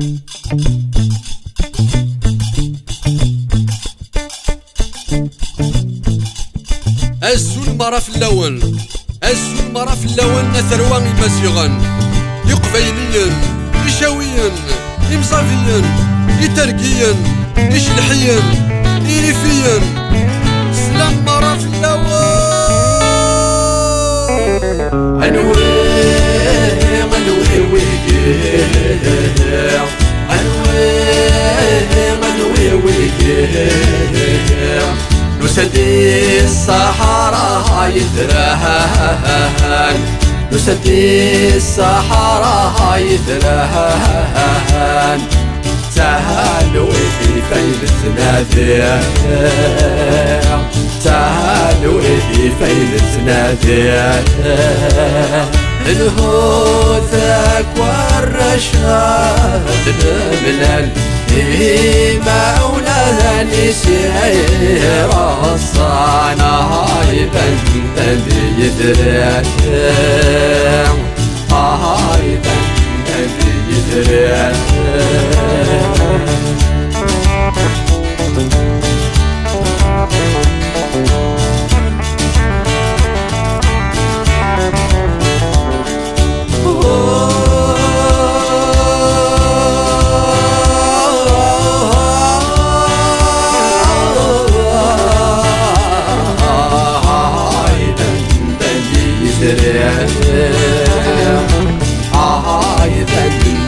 أزو المرا في اللون، أزو المرا في اللون أثروان المسيغن يقبيليا يشاويا يمصافيا يتركيا يشلحيا يريفيا سلام مرا في اللون. أنوي ويجيع أنوي ويجيع نسدي الصحراء يترهان نسدي الصحراء يترهان تعالوا في فيل تنادي تعالوا في فيل تنادي الهوثك والرشاد من مولانا نسير الصنايب تندي يدري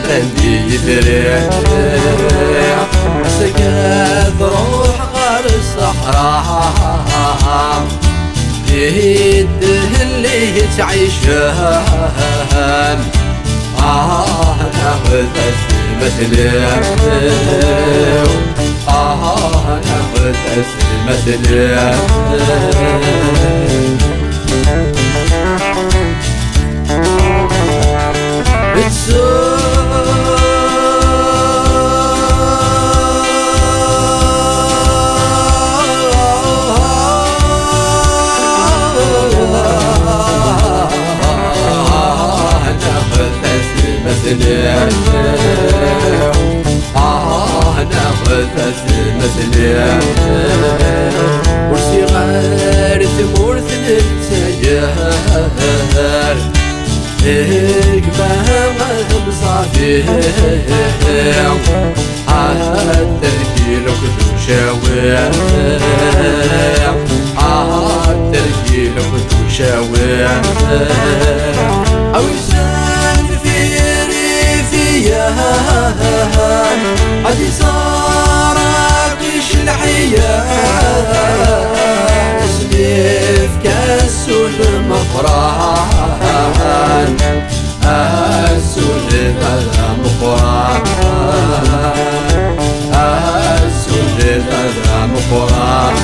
تندي يدري سقف روح غار الصحراء يهده اللي تعيشان ناخذ مثلك ناخذ مثلك ورسي غير ثمور ثنتجار هيك بهم صافي التركي لو كنت مشاوي التركي لو كنت مشاوي أو يسان في ريفيا عدي صارك الحياة اسمي في كاس المقران السود المقران السود المقران